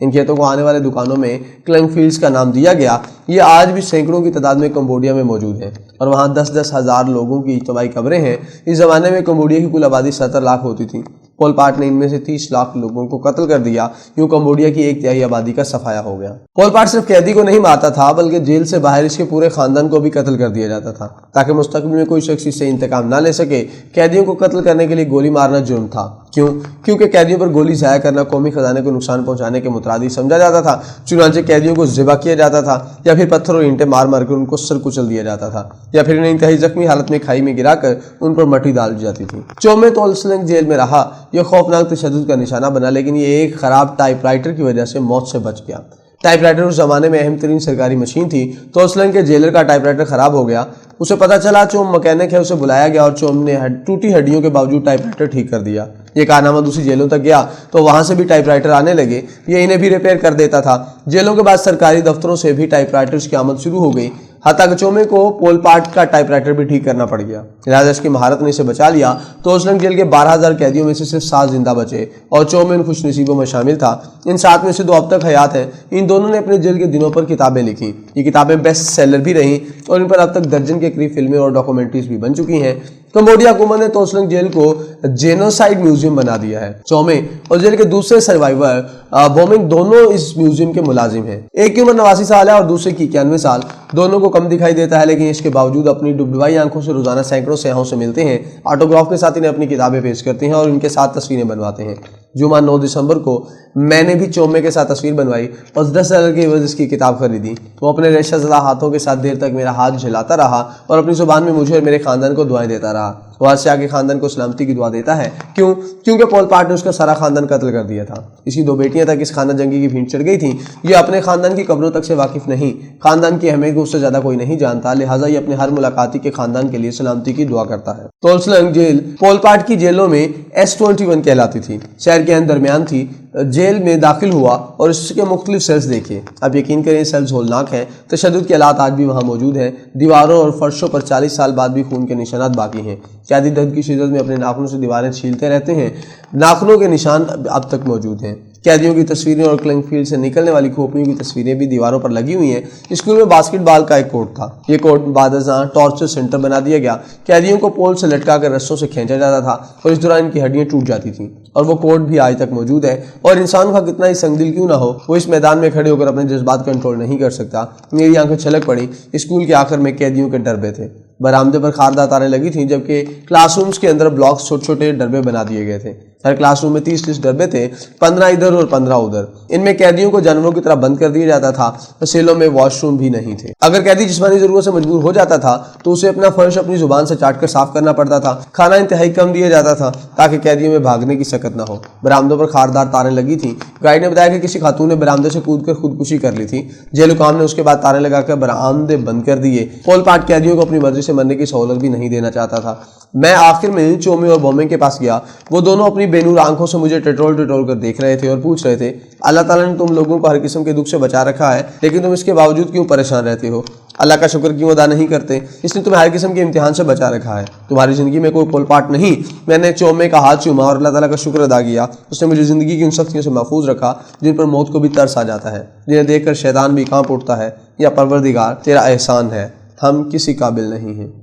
इन खेतों को आने वाले दुकानों में क्लंग फील्ड्स का नाम दिया गया। ये आज भी सैकड़ों की तादाद में कंबोडिया में मौजूद हैं और वहाँ 10-10 हज़ार लोगों की इज्तिमाई कब्रें हैं। इस ज़माने में कंबोडिया की कुल आबादी 70 लाख होती थी। पोल पार्ट ने इनमें से 30 लाख लोगों को कत्ल कर दिया। यूं कंबोडिया की 1/3 आबादी का सफाया हो गया। पोल पार्ट सिर्फ कैदी को नहीं मारता था, बल्कि जेल से बाहर इसके पूरे खानदान को भी कत्ल कर दिया जाता था, ताकि मुस्तकबिल में कोई शख्स इससे इंतकाम ना ले सके। कैदियों को कत्ल करने के लिए गोली मारना जुर्म था। क्योंकि कैदियों पर गोली ज़ाया करना कौमी खजाने को नुकसान पहुंचाने के मुतरादी समझा जाता था। चुनांचे कैदियों को ज़िबा किया जाता था या फिर पत्थर और ईंटें मार मार कर उनको सर कुचल दिया जाता था, या फिर इन्हें इंतहाई जख्मी हालत में खाई में गिराकर उन पर मट्टी डाल दी जाती थी। चोमे तोलसलंग जेल में रहा। यह खौफनाक तशद्दुद का निशाना बना, लेकिन ये एक खराब टाइपराइटर की वजह से मौत से बच गया। टाइपराइटर उस जमाने में अहम तरीन सरकारी मशीन थी। तोलसलंग के जेलर का टाइपराइटर खराब हो गया। उसे पता चला चोम मैकेनिक है, उसे बुलाया गया और चोम ने टूटी हड्डियों के बावजूद टाइपराइटर ठीक कर दिया। ये कारनामा दूसरी जेलों तक गया तो वहां से भी टाइपराइटर आने लगे। ये इन्हें भी रिपेयर कर देता था। जेलों के बाद सरकारी दफ्तरों से भी टाइपराइटर्स की आमद शुरू हो गई। हत्ता के चोमे को पोल पार्ट का टाइपराइटर भी ठीक करना पड़ गया। लिहाजा इसकी महारत ने इसे बचा लिया। तोलसलंग जेल के 12,000 कैदियों में से सिर्फ 7 जिंदा बचे और चोमे इन खुशनसीबों में शामिल था। इन 7 में से 2 अब तक हयात हैं। इन दोनों ने अपने जेल के दिनों पर किताबें लिखी। ये किताबें बेस्ट सेलर भी रहीं और इन पर अब तक दर्जन के करीब फिल्में और डॉक्यूमेंट्रीज भी बन चुकी हैं। कंबोडिया हुकूमत ने तोलसलंग जेल को जेनोसाइड म्यूजियम बना दिया है। चोमे और जेल के दूसरे सर्वाइवर बोमिंग दोनों इस म्यूजियम के मुलाजिम हैं। एक की उम्र 89 साल है और दूसरे की 91 साल। दोनों को कम दिखाई देता है, लेकिन इसके बावजूद अपनी डुबडुबाई आंखों से रोजाना सैकड़ों सयाहों से मिलते हैं। ऑटोग्राफ के साथ इन्हें अपनी किताबें पेश करते हैं और इनके साथ तस्वीरें बनवाते हैं। जुमा 9 दिसंबर को मैंने भी चोमे के साथ तस्वीर बनवाई और $10 की एवज इसकी किताब खरीदी। वो अपने रेशेज़दा हाथों के साथ देर तक मेरा हाथ झिलाता रहा और अपनी जुबान में मुझे और मेरे खानदान को दुआएं देता रहा। वो आज से आगे खानदान को सलामती की दुआ देता है। क्योंकि पोल पार्ट ने उसका सारा खानदान कत्ल कर दिया था। इसकी 2 बेटियां तक इस खानदान जंगी की भीड़ चढ़ गई थी। ये अपने खानदान की कब्रों तक से वाकिफ नहीं। खानदान की अहमियत को उससे ज्यादा कोई नहीं जानता, लिहाजा ये अपने हर मुलाकाती के खानदान के लिए सलामती की दुआ करता है। तोलसलंग जेल पोल पार्ट की जेलों में S21 कहलाती थी। शहर के दरमियान थी। जेल में दाखिल हुआ और इसके मुख्तलिफ सेल्स देखे। अब यकीन करें सेल्स होलनाक हैं। तशद्दुद के हालात आज भी वहाँ मौजूद हैं। दीवारों और फर्शों पर 40 साल बाद भी खून के निशानात बाकी हैं। कैदी दर्द की शिद्दत में अपने नाखूनों से दीवारें छीलते रहते हैं। नाखूनों के निशान अब तक मौजूद हैं। कैदियों की तस्वीरें और क्लंग फील्ड से निकलने वाली खोपड़ियों की तस्वीरें भी दीवारों पर लगी हुई हैं। स्कूल में बास्केटबॉल का एक कोर्ट था। ये कोर्ट बादशाह टॉर्चर सेंटर बना दिया गया। कैदियों को पोल से लटका कर रस्सों से खींचा जाता था और इस दौरान इनकी हड्डियां टूट जाती थीं। और वो कोर्ट भी आज तक मौजूद है। और इंसान का कितना ही संगदिल क्यों ना हो, वो इस मैदान में खड़े होकर अपने जज्बात कंट्रोल नहीं कर सकता। मेरी आंखें छलक पड़ी। स्कूल के आखिर में कैदियों के डरबे थे। बरामदे पर खारदार तारें लगी थीं, जबकि क्लासरूम्स के अंदर ब्लॉक्स छोटे छोटे डरबे बना दिए गए थे। हर क्लासरूम में 30-30 डरबे थे, 15 इधर और 15 उधर। इनमें कैदियों को जानवरों की तरह बंद कर दिया जाता था। सेलों में वॉशरूम भी नहीं थे। अगर कैदी जिस्मानी जरूरत से मजबूर हो जाता था तो उसे अपना फर्श अपनी जुबान से चाट कर साफ करना पड़ता था। खाना इंतहाई कम दिया जाता था ताकि कैदियों में भागने की सकत न हो। बरामदों पर खारदार तारें लगी थी। गाइड ने बताया कि किसी खातून ने बरामदे से कूदकर खुदकुशी कर ली थी। जेल हुकाम ने उसके बाद तारें लगाकर बरामदे बंद कर दिए। पोल पार्ट कैदियों को अपनी मर्जी से मरने की सहूलत भी नहीं देना चाहता था। मैं आखिर में चोमे और बोमिंग के पास गया। वो दोनों अपनी बेनूर आंखों से मुझे टटोल कर देख रहे थे और पूछ रहे थे, अल्लाह ताला ने तुम लोगों को हर किस्म के दुख से बचा रखा है, लेकिन तुम इसके बावजूद क्यों परेशान रहते हो? अल्लाह का शुक्र क्यों अदा नहीं करते? इसने तुम्हें हर किस्म के इम्तिहान से बचा रखा है। तुम्हारी जिंदगी में कोई पोल पार्ट नहीं। मैंने चोमे का हाथ चूमा और अल्लाह ताला का शुक्र अदा किया। उसने मुझे जिंदगी की उन सख्तियों से महफूज रखा जिन पर मौत को भी तरस आ जाता है, जिन्हें देखकर शैतान भी कांप उठता है। या परवरदिगार तेरा एहसान है, हम किसी काबिल नहीं हैं।